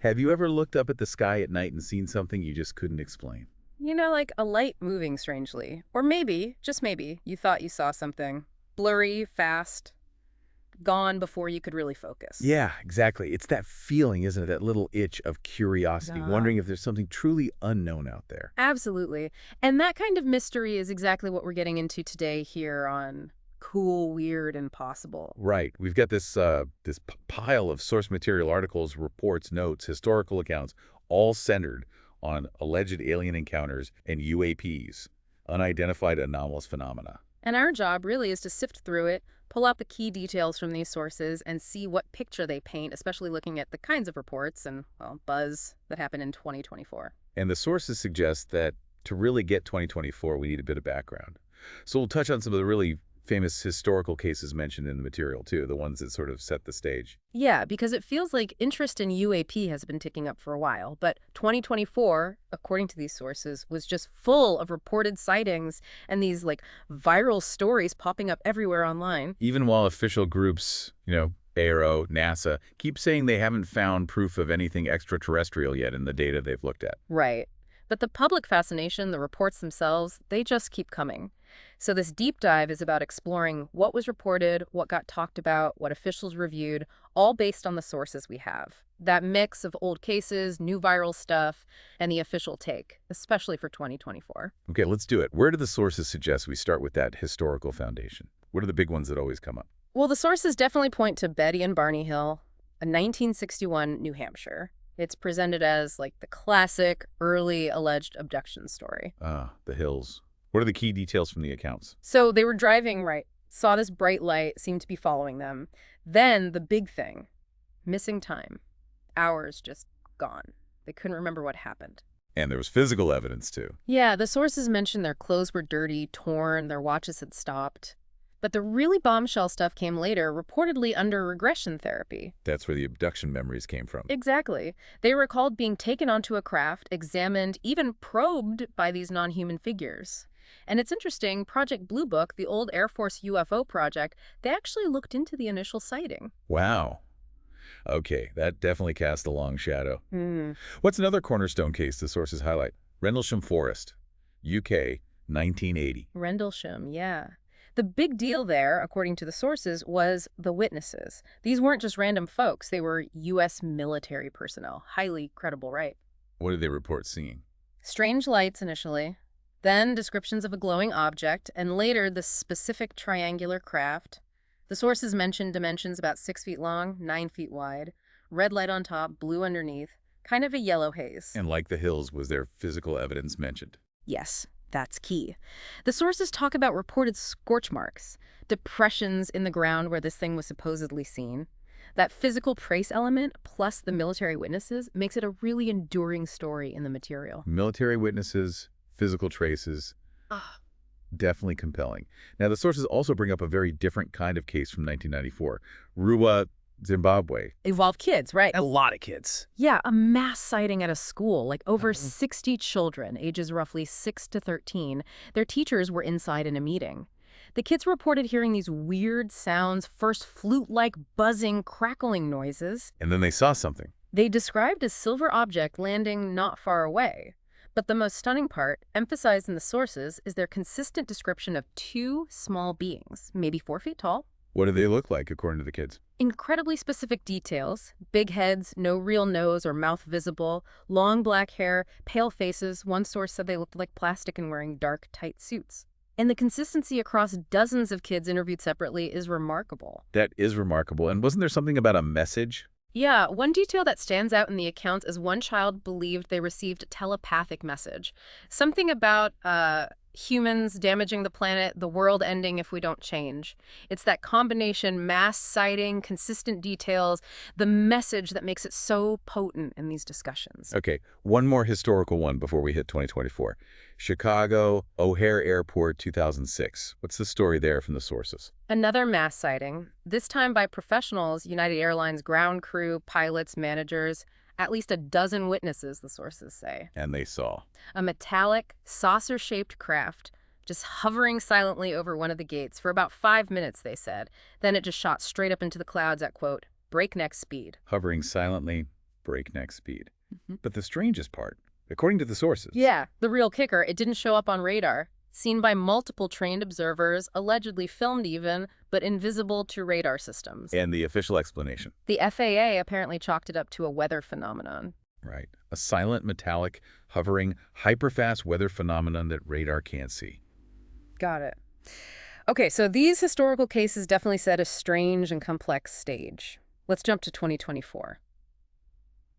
Have you ever looked up at the sky at night and seen something you just couldn't explain? Like a light moving strangely. Or maybe, just maybe, you thought you saw something. Blurry, fast, gone before you could really focus. Yeah, exactly. It's that feeling, isn't it? That little itch of curiosity, Yeah. wondering if there's something truly unknown out there. Absolutely. And that kind of mystery is exactly what we're getting into today here on Cool, Weird, and Possible. Right. We've got this pile of source material articles, reports, notes, historical accounts, all centered on alleged alien encounters and UAPs, unidentified anomalous phenomena. And our job really is to sift through it, pull out the key details from these sources, and see what picture they paint, especially looking at the kinds of reports and, well, buzz that happened in 2024. And the sources suggest that to really get 2024, we need a bit of background. So we'll touch on some of the really famous historical cases mentioned in the material, too, the ones that sort of set the stage. Yeah, because it feels like interest in UAP has been ticking up for a while, but 2024, according to these sources, was just full of reported sightings and these viral stories popping up everywhere online. Even while official groups, AARO, NASA, keep saying they haven't found proof of anything extraterrestrial yet in the data they've looked at. Right. But the public fascination, the reports themselves, they just keep coming. So this deep dive is about exploring what was reported, what got talked about, what officials reviewed, all based on the sources we have. That mix of old cases, new viral stuff, and the official take, especially for 2024. Okay, let's do it. Where do the sources suggest we start with that historical foundation? What are the big ones that always come up? Well, the sources definitely point to Betty and Barney Hill, a 1961 New Hampshire. It's presented as the classic early alleged abduction story. Ah, the hills. What are the key details from the accounts? So they were driving right, saw this bright light, seemed to be following them. Then the big thing, missing time. Hours just gone. They couldn't remember what happened. And there was physical evidence, too. Yeah, the sources mentioned their clothes were dirty, torn, their watches had stopped. But the really bombshell stuff came later, reportedly under regression therapy. That's where the abduction memories came from. Exactly. They recalled being taken onto a craft, examined, even probed by these non-human figures. And it's interesting, Project Blue Book, the old Air Force UFO project, they actually looked into the initial sighting. Wow. Okay, that definitely cast a long shadow. Hmm. What's another cornerstone case the sources highlight? Rendlesham Forest, UK, 1980. Rendlesham, yeah. The big deal there, according to the sources, was the witnesses. These weren't just random folks. They were U.S. military personnel. Highly credible, right? What did they report seeing? Strange lights initially, then descriptions of a glowing object, and later the specific triangular craft. The sources mentioned dimensions about 6 feet long, 9 feet wide, red light on top, blue underneath, kind of a yellow haze. And like the hills, was there physical evidence mentioned? Yes, that's key. The sources talk about reported scorch marks, depressions in the ground where this thing was supposedly seen. That physical trace element, plus the military witnesses, makes it a really enduring story in the material. Military witnesses, physical traces, Ah, definitely compelling. Now, the sources also bring up a very different kind of case from 1994, Ruwa, Zimbabwe. Evolved kids, right? A lot of kids. Yeah, a mass sighting at a school, over 60 children, ages roughly 6 to 13. Their teachers were inside in a meeting. The kids reported hearing these weird sounds, first flute-like buzzing, crackling noises. And then they saw something. They described a silver object landing not far away. But the most stunning part, emphasized in the sources, is their consistent description of two small beings, maybe 4 feet tall. What did they look like, according to the kids? Incredibly specific details. Big heads, no real nose or mouth visible, long black hair, pale faces. One source said they looked like plastic and wearing dark, tight suits. And the consistency across dozens of kids interviewed separately is remarkable. That is remarkable. And wasn't there something about a message? Yeah, one detail that stands out in the accounts is one child believed they received a telepathic message. Something about humans damaging the planet, the world ending if we don't change. It's that combination, mass sighting, consistent details, the message that makes it so potent in these discussions. Okay, one more historical one before we hit 2024. Chicago, O'Hare Airport, 2006. What's the story there from the sources? Another mass sighting, this time by professionals, United Airlines ground crew, pilots, managers, at least a dozen witnesses, the sources say. And they saw. A metallic, saucer-shaped craft just hovering silently over one of the gates for about 5 minutes, they said. Then it just shot straight up into the clouds at, quote, breakneck speed. Hovering silently, breakneck speed. Mhm. But the strangest part, according to the sources, Yeah, the real kicker, it didn't show up on radar. Seen by multiple trained observers, allegedly filmed even, but invisible to radar systems. and the official explanation, The FAA apparently chalked it up to a weather phenomenon. right? A silent, metallic, hovering, hyperfast weather phenomenon that radar can't see. Got it. Okay, so these historical cases definitely set a strange and complex stage. Let's jump to 2024.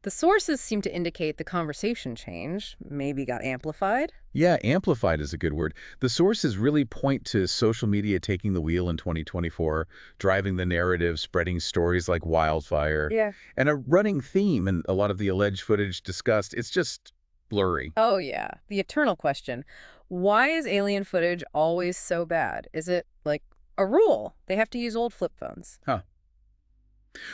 The sources seem to indicate the conversation changed, maybe got amplified. Yeah, amplified is a good word. The sources really point to social media taking the wheel in 2024, driving the narrative, spreading stories like wildfire. Yeah. And a running theme in a lot of the alleged footage discussed, it's just blurry. Oh, yeah. The eternal question. Why is alien footage always so bad? Is it like a rule? They have to use old flip phones.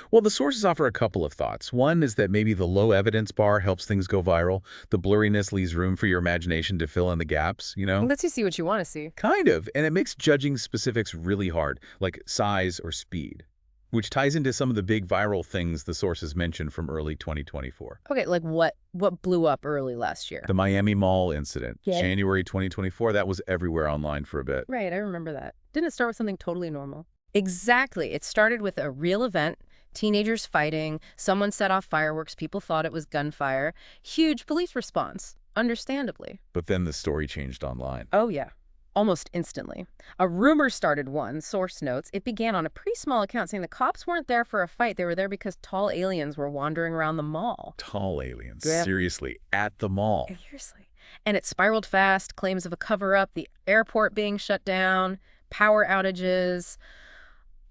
Well, the sources offer a couple of thoughts. One is that maybe the low evidence bar helps things go viral. The blurriness leaves room for your imagination to fill in the gaps, you know? Lets you see what you want to see. Kind of. And it makes judging specifics really hard, like size or speed, which ties into some of the big viral things the sources mentioned from early 2024. Okay, like what blew up early last year? The Miami Mall incident, Yeah. January 2024, that was everywhere online for a bit. Right, I remember that. Didn't it start with something totally normal? Exactly. It started with a real event, teenagers fighting, someone set off fireworks, people thought it was gunfire. Huge police response, understandably. But then the story changed online. Oh, yeah. Almost instantly. A rumor started one, source notes. It began on a pretty small account saying the cops weren't there for a fight. They were there because tall aliens were wandering around the mall. Tall aliens, Yeah. seriously, at the mall. Seriously. And it spiraled fast, claims of a cover-up, the airport being shut down, power outages,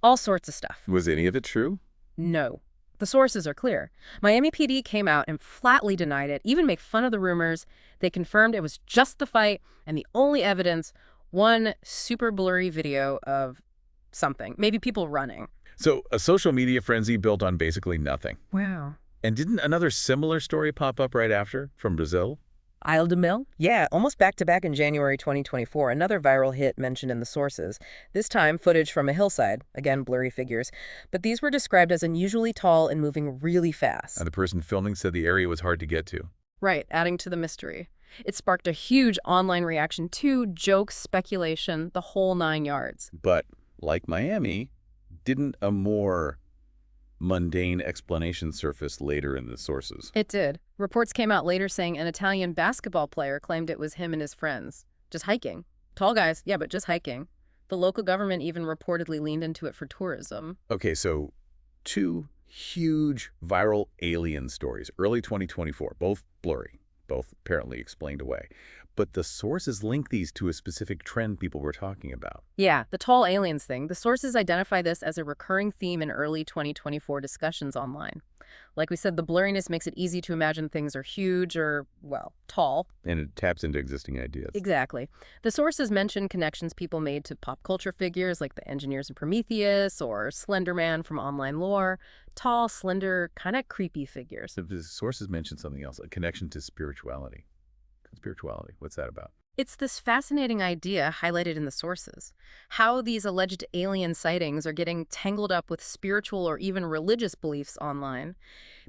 all sorts of stuff. Was any of it true? No. The sources are clear. Miami PD came out and flatly denied it, even make fun of the rumors. They confirmed it was just the fight, and the only evidence, one super blurry video of something, maybe people running. So a social media frenzy built on basically nothing. Wow. And didn't another similar story pop up right after from Brazil? Isle de Mil? Yeah, almost back-to-back in January 2024, another viral hit mentioned in the sources. This time, footage from a hillside, again, blurry figures. But these were described as unusually tall and moving really fast. And the person filming said the area was hard to get to. Right, adding to the mystery. It sparked a huge online reaction too, jokes, speculation, the whole 9 yards. But, like Miami, didn't a more mundane explanation surface later in the sources? It did. Reports came out later saying an Italian basketball player claimed it was him and his friends. Just hiking. Tall guys, yeah, but just hiking. The local government even reportedly leaned into it for tourism. Okay, so two huge viral alien stories, early 2024, both blurry, both apparently explained away. But the sources link these to a specific trend people were talking about. Yeah, the tall aliens thing. The sources identify this as a recurring theme in early 2024 discussions online. Like we said, the blurriness makes it easy to imagine things are huge or, well, tall. And it taps into existing ideas. Exactly. The sources mention connections people made to pop culture figures like the engineers in Prometheus or Slender Man from online lore. Tall, slender, kind of creepy figures. The sources mentioned something else, a connection to spirituality. Spirituality, what's that about? It's this fascinating idea highlighted in the sources, how these alleged alien sightings are getting tangled up with spiritual or even religious beliefs online.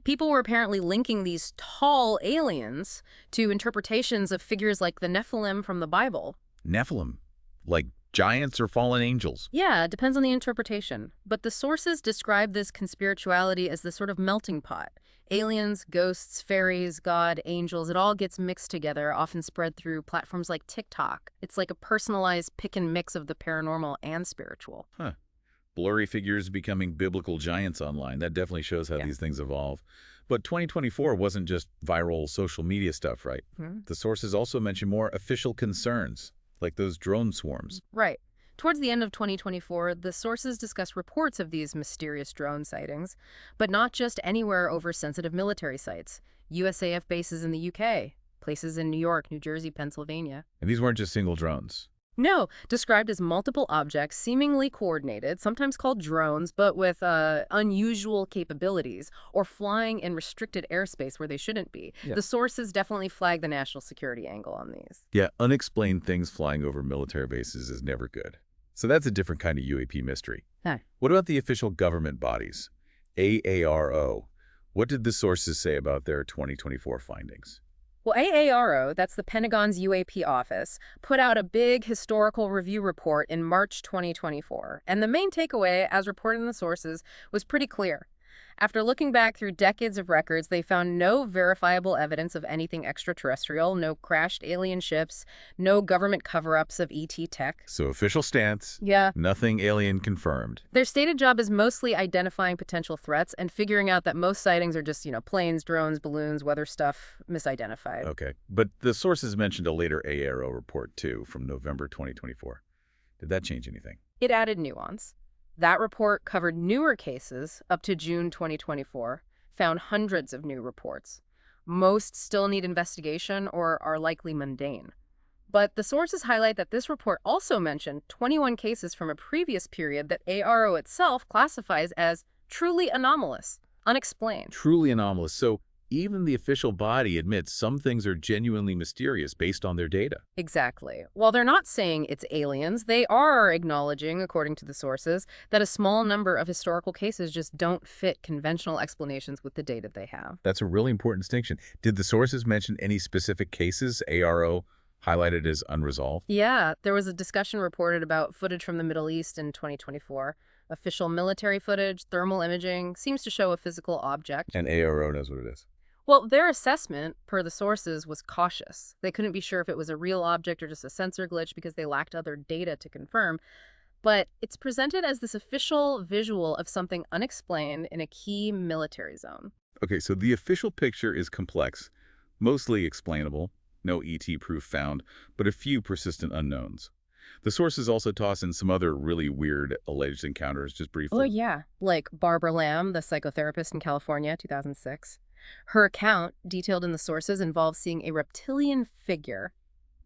People were apparently linking these tall aliens to interpretations of figures like the Nephilim from the Bible. Nephilim, like giants or fallen angels. Yeah, it depends on the interpretation. But the sources describe this conspirituality as the sort of melting pot. Aliens, ghosts, fairies, God, angels, it all gets mixed together, often spread through platforms like TikTok. It's like a personalized pick and mix of the paranormal and spiritual. Huh. Blurry figures becoming biblical giants online. That definitely shows how Yeah. these things evolve. But 2024 wasn't just viral social media stuff, right? The sources also mention more official concerns, like those drone swarms. Right. Towards the end of 2024, the sources discuss reports of these mysterious drone sightings, but not just anywhere over sensitive military sites. USAF bases in the UK, places in New York, New Jersey, Pennsylvania. And these weren't just single drones. No, described as multiple objects, seemingly coordinated, sometimes called drones, but with unusual capabilities, or flying in restricted airspace where they shouldn't be. Yeah. The sources definitely flag the national security angle on these. Yeah, unexplained things flying over military bases is never good. So that's a different kind of UAP mystery. Huh. What about the official government bodies? AARO. What did the sources say about their 2024 findings? Well, AARO, that's the Pentagon's UAP office, put out a big historical review report in March 2024. And the main takeaway, as reported in the sources, was pretty clear. After looking back through decades of records, they found no verifiable evidence of anything extraterrestrial, no crashed alien ships, no government cover-ups of ET tech. So official stance, Yeah. nothing alien confirmed. Their stated job is mostly identifying potential threats and figuring out that most sightings are just, planes, drones, balloons, weather stuff, misidentified. Okay. But the sources mentioned a later AARO report, too, from November 2024. Did that change anything? It added nuance. That report covered newer cases up to June 2024, found hundreds of new reports. Most still need investigation or are likely mundane. But the sources highlight that this report also mentioned 21 cases from a previous period that ARO itself classifies as truly anomalous, unexplained. Truly anomalous. So even the official body admits some things are genuinely mysterious based on their data. Exactly. While they're not saying it's aliens, they are acknowledging, according to the sources, that a small number of historical cases just don't fit conventional explanations with the data they have. That's a really important distinction. Did the sources mention any specific cases ARO highlighted as unresolved? Yeah, there was a discussion reported about footage from the Middle East in 2024. Official military footage, thermal imaging, seems to show a physical object. And ARO knows what it is. Well, their assessment, per the sources, was cautious. They couldn't be sure if it was a real object or just a sensor glitch because they lacked other data to confirm. But it's presented as this official visual of something unexplained in a key military zone. Okay, so the official picture is complex, mostly explainable, no ET proof found, but a few persistent unknowns. The sources also toss in some other really weird alleged encounters, just briefly. Oh, yeah. Like Barbara Lamb, the psychotherapist in California, 2006. Her account, detailed in the sources, involves seeing a reptilian figure,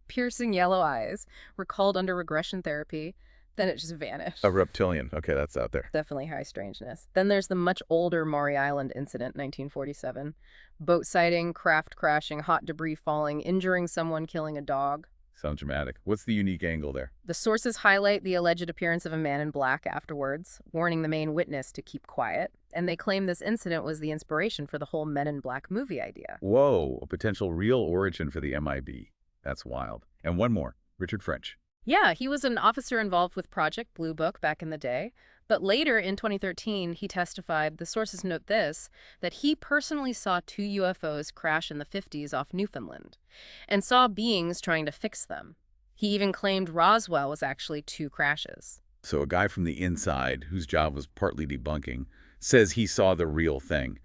piercing yellow eyes, recalled under regression therapy. Then it just vanished. A reptilian. Okay, that's out there. Definitely high strangeness. Then there's the much older Maury Island incident, 1947. Boat sighting, craft crashing, hot debris falling, injuring someone, killing a dog. Sounds dramatic. What's the unique angle there? The sources highlight the alleged appearance of a man in black afterwards, warning the main witness to keep quiet. And they claim this incident was the inspiration for the whole Men in Black movie idea. Whoa, a potential real origin for the MIB. That's wild. And one more, Richard French. Yeah, he was an officer involved with Project Blue Book back in the day. But later, in 2013, he testified, the sources note this, that he personally saw 2 UFOs crash in the 50s off Newfoundland and saw beings trying to fix them. He even claimed Roswell was actually 2 crashes. So a guy from the inside, whose job was partly debunking, says he saw the real thing.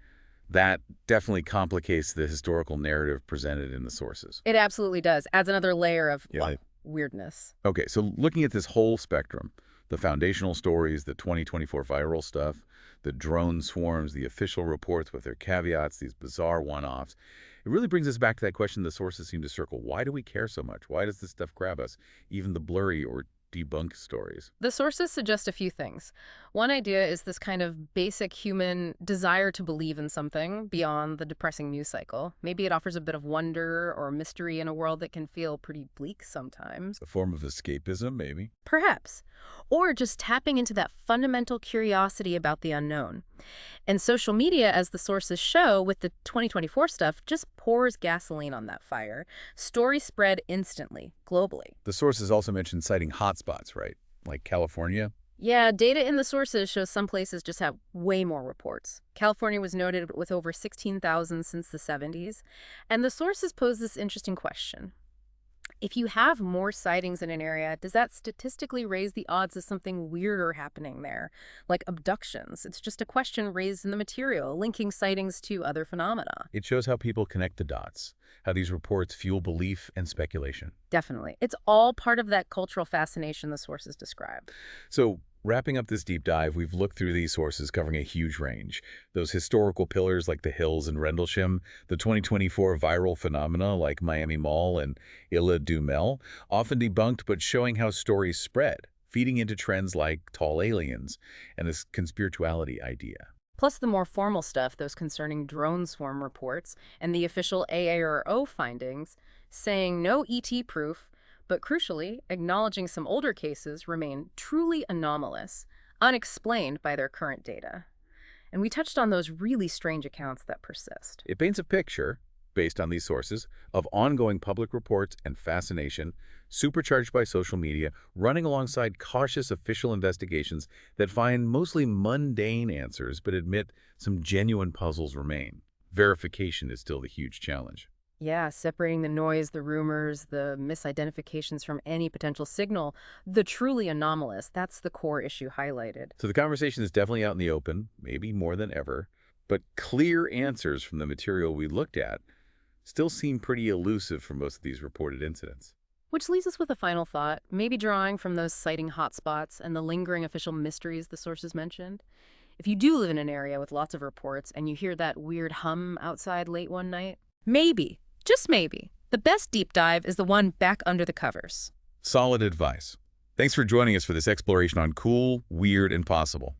That definitely complicates the historical narrative presented in the sources. It absolutely does. Adds another layer of Yeah. weirdness. Okay, so looking at this whole spectrum, the foundational stories, the 2024 viral stuff, the drone swarms, the official reports with their caveats, these bizarre one-offs, it really brings us back to that question the sources seem to circle. Why do we care so much? Why does this stuff grab us? Even the blurry or debunked stories. The sources suggest a few things. One idea is this kind of basic human desire to believe in something beyond the depressing news cycle. Maybe it offers a bit of wonder or mystery in a world that can feel pretty bleak sometimes. A form of escapism, maybe? Perhaps. Or just tapping into that fundamental curiosity about the unknown. And social media, as the sources show, with the 2024 stuff, just pours gasoline on that fire. Stories spread instantly, globally. The sources also mentioned citing hotspots, right? Like California? Yeah, data in the sources shows some places just have way more reports. California was noted with over 16,000 since the 70s. And the sources pose this interesting question. If you have more sightings in an area, does that statistically raise the odds of something weirder happening there, like abductions? It's just a question raised in the material, linking sightings to other phenomena. It shows how people connect the dots, how these reports fuel belief and speculation. Definitely. It's all part of that cultural fascination the sources describe. So, wrapping up this deep dive, we've looked through these sources covering a huge range. Those historical pillars like the Hills and Rendlesham, the 2024 viral phenomena like Miami Mall and Isla du Mel, often debunked but showing how stories spread, feeding into trends like tall aliens and this conspirituality idea. Plus the more formal stuff, those concerning drone swarm reports and the official AARO findings, saying no ET proof, but crucially, acknowledging some older cases remain truly anomalous, unexplained by their current data. And we touched on those really strange accounts that persist. It paints a picture, based on these sources, of ongoing public reports and fascination, supercharged by social media, running alongside cautious official investigations that find mostly mundane answers but admit some genuine puzzles remain. Verification is still the huge challenge. Yeah, separating the noise, the rumors, the misidentifications from any potential signal, the truly anomalous, that's the core issue highlighted. So the conversation is definitely out in the open, maybe more than ever, but clear answers from the material we looked at still seem pretty elusive for most of these reported incidents. Which leaves us with a final thought, maybe drawing from those sighting hotspots and the lingering official mysteries the sources mentioned. If you do live in an area with lots of reports and you hear that weird hum outside late one night, maybe, just maybe, the best deep dive is the one back under the covers. Solid advice. Thanks for joining us for this exploration on cool, weird, and possible.